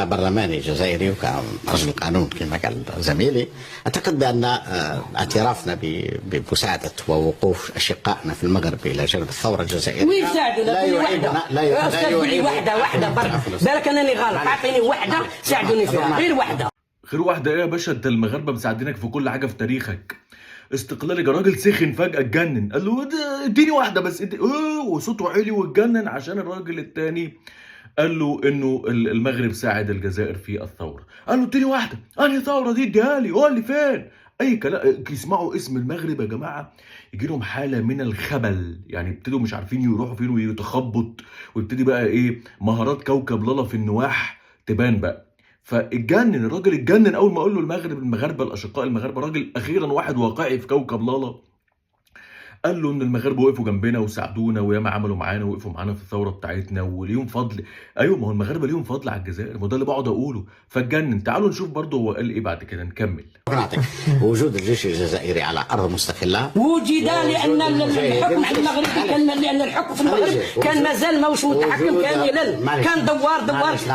كبرلماني جزائري وكرجل قانون كما قال زميلي، أعتقد بأن اعترافنا بمساعدة ووقوف أشقائنا في المغرب إلى جانب الثورة الجزائرية ويساعدونا لا يعيبنا واحدة بالك أنا اللي غلط، أعطيني واحدة ساعدوني فيها، غير واحدة. غير واحدة ايه يا باشا؟ انت المغاربة مساعدينك في كل حاجة في تاريخك. استقلالي راجل سخن فجأة اتجنن، قال له اديني واحدة بس وصوته عالي واتجنن عشان الراجل التاني قال له انه المغرب ساعد الجزائر في الثورة. قال له اديني واحدة، انهي ثورة دي؟ اديها لي، قول لي فين؟ اي كلام. يسمعوا اسم المغرب يا جماعة يجي لهم حالة من الخبل، يعني يبتدوا مش عارفين يروحوا فين ويتخبط، ويبتدي بقى ايه مهارات كوكب لالا في النواح تبان بقى. فاتجنن الراجل، اتجنن اول ما اقول له المغاربه الاشقاء المغاربه. راجل اخيرا واحد واقعي في كوكب لالا قال له ان المغاربه وقفوا جنبنا وساعدونا وياما عملوا معانا ووقفوا معانا في الثوره بتاعتنا وليهم فضل. ايوه، ما هو المغاربه ليهم فضل على الجزائر، ما ده اللي بقعد اقوله. فاتجنن. تعالوا نشوف برضه هو قال ايه بعد كده، نكمل. وجود الجيش الجزائري على ارض مستقله وجد لان الحكم في المغرب لان الحكم في المغرب كان مازال ماهوش متحكم كاملا، كان دوار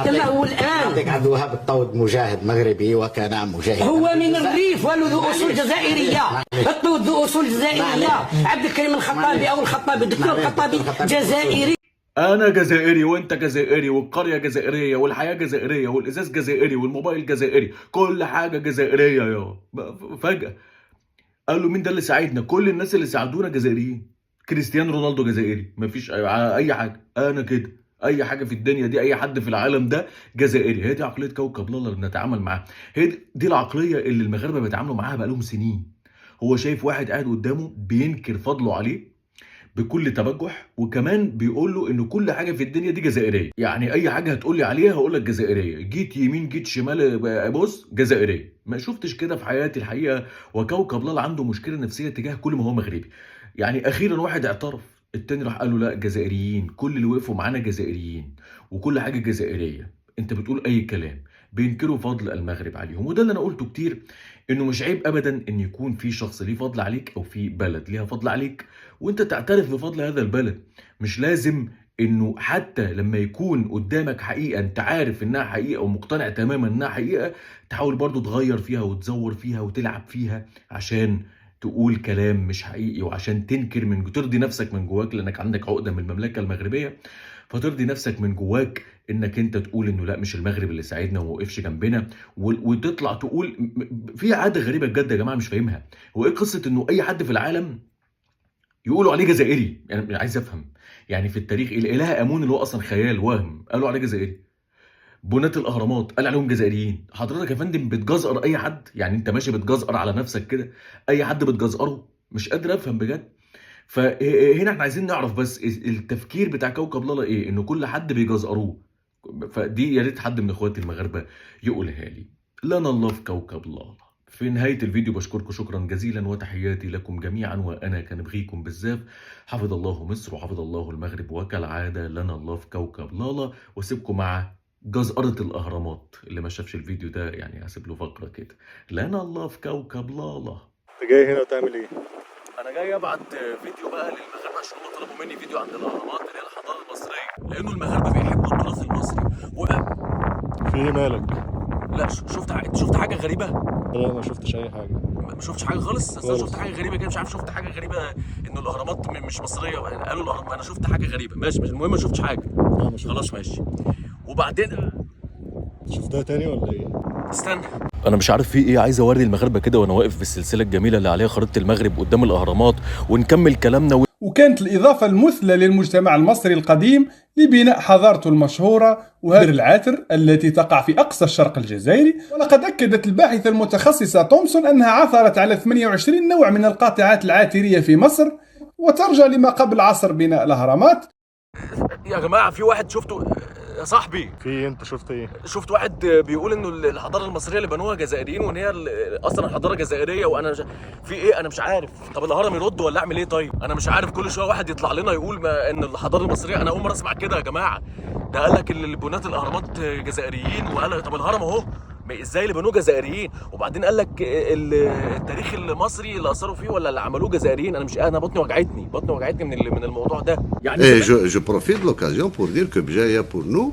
كما هو الان. عندك عبد الوهاب الطود مجاهد مغربي وكان مجاهد، هو من الريف وله اصول جزائريه. الطود ذو اصول جزائريه. عبد الكريم الخطابي او الخطابي الدكتور الخطابي جزائري. انا جزائري وانت جزائري والقريه جزائريه والحياه جزائريه والازاز جزائري والموبايل جزائري، كل حاجه جزائريه. يا فجاه قال له مين ده اللي ساعدنا؟ كل الناس اللي ساعدونا جزائريين. كريستيانو رونالدو جزائري، مفيش اي حاجه. انا كده اي حاجه في الدنيا دي، اي حد في العالم ده جزائري. هي دي عقليه كوكب لالا اللي بنتعامل معاها، هي دي العقليه اللي المغاربه بيتعاملوا معاها بقالهم سنين. هو شايف واحد قاعد قدامه بينكر فضله عليه بكل تبجح، وكمان بيقول له ان كل حاجه في الدنيا دي جزائريه. يعني اي حاجه هتقول لي عليها هقول لك جزائريه، جيت يمين جيت شمال بص جزائريه. ما شفتش كده في حياتي الحقيقه. وكوكب لالا عنده مشكله نفسيه تجاه كل ما هو مغربي. يعني اخيرا واحد اعترف، التاني راح قال له لا جزائريين، كل اللي وقفوا معانا جزائريين وكل حاجه جزائريه. انت بتقول اي كلام. بينكروا فضل المغرب عليهم. وده اللي انا قلته كتير، انه مش عيب ابدا ان يكون في شخص ليه فضل عليك او في بلد ليها فضل عليك وانت تعترف بفضل هذا البلد. مش لازم انه حتى لما يكون قدامك حقيقه انت عارف انها حقيقه ومقتنع تماما انها حقيقه، تحاول برضو تغير فيها وتزور فيها وتلعب فيها عشان تقول كلام مش حقيقي، وعشان تنكر من ترضي نفسك من جواك، لانك عندك عقده من المملكه المغربيه. فترضي نفسك من جواك انك انت تقول انه لا مش المغرب اللي ساعدنا وما وقفش جنبنا، وتطلع تقول في عاده غريبه بجد يا جماعه مش فاهمها. هو ايه قصه انه اي حد في العالم يقولوا عليه جزائري؟ يعني عايز افهم. يعني في التاريخ الاله امون اللي هو اصلا خيال وهم قالوا عليه جزائري. بناة الاهرامات قال عليهم جزائريين. حضرتك يا فندم بتجزقر اي حد؟ يعني انت ماشي بتجزقر على نفسك كده اي حد بتجزقره؟ مش قادر افهم بجد. فهنا احنا عايزين نعرف بس التفكير بتاع كوكب لالا ايه، انه كل حد بيجزقروه. فدي يا ريت حد من اخواتي المغاربه يقولها لي. لنا الله في كوكب لالا. في نهايه الفيديو بشكركم شكرا جزيلا وتحياتي لكم جميعا، وانا كان بغيكم بالزاف. حفظ الله مصر وحفظ الله المغرب، وكالعاده لنا الله في كوكب لالا. واسيبكم مع جزقرة الأهرامات. اللي ما شافش الفيديو ده يعني هسيب له فقرة كده. لنا الله في كوكب لالا. انت جاي هنا وتعمل ايه؟ أنا جاي أبعت فيديو بقى للمغاربة عشان هم طلبوا مني فيديو عند الأهرامات اللي هي الحضارة المصرية، لأنه المغاربة بيحبوا التراث المصري. في ايه مالك؟ لا شفت حاجة غريبة؟ لا ما شفتش أي حاجة. ما شفتش حاجة خالص؟ أصل أنا شفت حاجة غريبة كده، مش عارف شفت حاجة غريبة إنه الأهرامات مش مصرية. قالوا الأهرامات، أنا شفت حاجة غريبة. ماشي المهم ما شفتش حاجة. لا ما شفتش. خلاص ماشي. وبعدين شفتها تاني ولا ايه؟ استنى، انا مش عارف في ايه، عايز اوري المغاربه كده وانا واقف في السلسله الجميله اللي عليها خريطه المغرب قدام الاهرامات ونكمل كلامنا. وكانت الإضافة المثلى للمجتمع المصري القديم لبناء حضارته المشهورة وهر العاتر التي تقع في أقصى الشرق الجزائري. ولقد أكدت الباحثة المتخصصة تومسون أنها عثرت على 28 نوع من القاطعات العاترية في مصر، وترجع لما قبل عصر بناء الأهرامات. يا جماعه في واحد شفته يا صاحبي. في انت شفت ايه؟ شفت واحد بيقول انه الحضاره المصريه اللي بنوها جزائريين وان هي اصلا حضاره جزائريه، وانا في ايه انا مش عارف. طب الهرم يرد ولا اعمل ايه؟ طيب انا مش عارف. كل شويه واحد يطلع لنا يقول ان الحضاره المصريه. انا اول مره اسمع كده يا جماعه. ده قال لك بنات الاهرامات جزائريين، وقال طب الهرم اهو ازاي اللي بنوه جزائريين؟ وبعدين قال لك التاريخ المصري اللي اثروا فيه ولا اللي عملوه جزائريين. انا بطني وجعتني من الموضوع ده يعني. Et je profite de l'occasion pour dire que Bjaya pour nous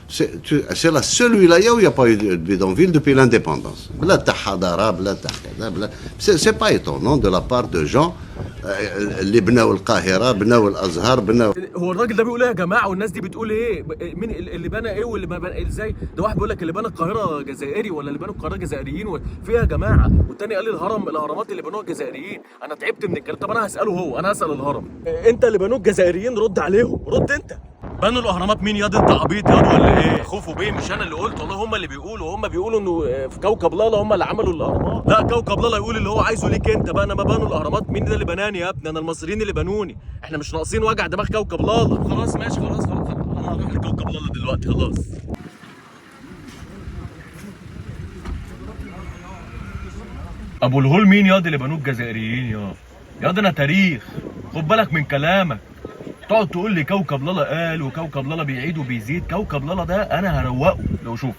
C'est la seule wilaya où il n'y a pas eu de bidonville depuis l'indépendance. بلا تاع حضاره بلا تاع كذا بلا. C'est pas étonnant de la part de gens اللي بناوا القاهره بناوا الازهر بناوا. هو الراجل ده بيقول ايه يا جماعه والناس دي بتقول ايه؟ مين اللي بنى ايه واللي ما بنى ازاي؟ ده واحد بيقول لك اللي بنى القاهره جزائري ولا اللي بنوا القاهره جزائريين فيها يا جماعه، والتاني قال لي الاهرامات اللي بنوها الجزائريين. انا تعبت من الكلام. طب انا هساله هو، انا هسال الهرم. انت اللي بنوه الجزائريين رد عليهم، رد انت. بنوا الاهرامات مين ياض؟ انت عبيط ياض ولا ايه؟ خوفوا بيه، مش انا اللي قلت والله، هم اللي بيقولوا، هم بيقولوا انه في كوكب لالا هم اللي عملوا الاهرامات. لا كوكب لالا يقول اللي هو عايزه ليك انت بقى، انا ما بنوا الاهرامات. مين ده اللي بناني يا ابني؟ انا المصريين اللي بنوني، احنا مش ناقصين وجع دماغ كوكب لالا. خلاص ماشي خلاص انا هروح لكوكب لالا دلوقتي خلاص. ابو الهول مين ياض اللي بنوه الجزائريين ياض انا تاريخ، خد بالك من كلامك. تقعد تقول لي كوكب لالا قال وكوكب لالا بيعيد وبيزيد. كوكب لالا ده انا هروقه لو شفته.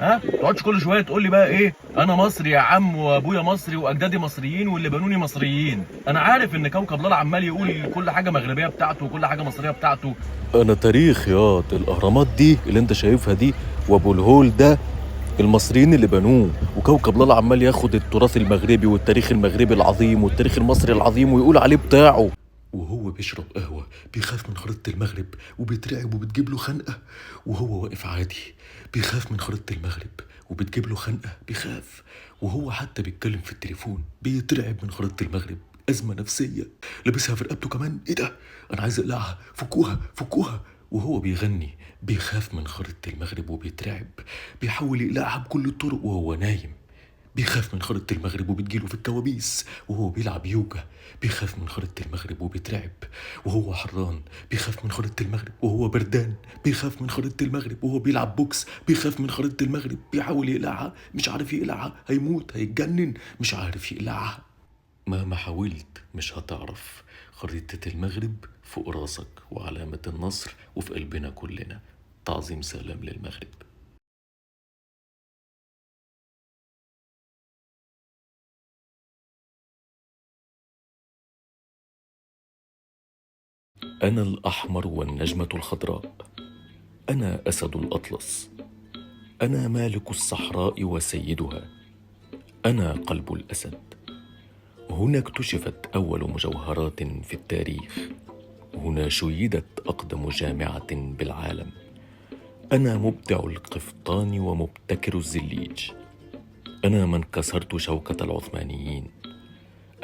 ها ما تقعدش كل شويه تقول لي بقى ايه انا مصري يا عم وابويا مصري واجدادي مصريين واللي بنوني مصريين. انا عارف ان كوكب لالا عمال يقول كل حاجه مغربيه بتاعته وكل حاجه مصريه بتاعته. انا تاريخ ياض. الاهرامات دي اللي انت شايفها دي وابو الهول ده المصريين اللي بنوه، وكوكب لالا عمال ياخد التراث المغربي والتاريخ المغربي العظيم والتاريخ المصري العظيم ويقول عليه بتاعه. وهو بيشرب قهوة بيخاف من خريطة المغرب وبيترعب وبتجيب له خنقة، وهو واقف عادي بيخاف من خريطة المغرب وبتجيب له خنقة بيخاف، وهو حتى بيتكلم في التليفون بيترعب من خريطة المغرب. أزمة نفسية لابسها في رقبته كمان. إيه ده؟ أنا عايز أقلعها، فكوها فكوها. وهو بيغني بيخاف من خريطة المغرب وبيترعب، بيحاول يقلعها بكل الطرق وهو نايم. بيخاف من خريطة المغرب وبتجيله في الكوابيس وهو بيلعب يوجا. بيخاف من خريطة المغرب وبيترعب وهو حران. بيخاف من خريطة المغرب وهو بردان. بيخاف من خريطة المغرب وهو بيلعب بوكس. بيخاف من خريطة المغرب، بيحاول يقلعها مش عارف يقلعها، هيموت هيتجنن مش عارف يقلعها. مهما حاولت مش هتعرف. خريطة المغرب فوق راسك وعلامة النصر وفي قلبنا كلنا. تعظيم سلام للمغرب. أنا الأحمر والنجمة الخضراء، أنا أسد الأطلس، أنا مالك الصحراء وسيدها، أنا قلب الأسد. هنا اكتشفت أول مجوهرات في التاريخ، هنا شيدت أقدم جامعة بالعالم. أنا مبدع القفطان ومبتكر الزليج، أنا من كسرت شوكة العثمانيين،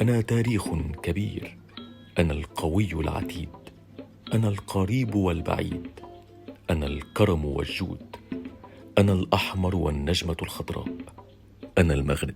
أنا تاريخ كبير، أنا القوي العتيد، أنا القريب والبعيد، أنا الكرم والجود، أنا الأحمر والنجمة الخضراء، أنا المغرب.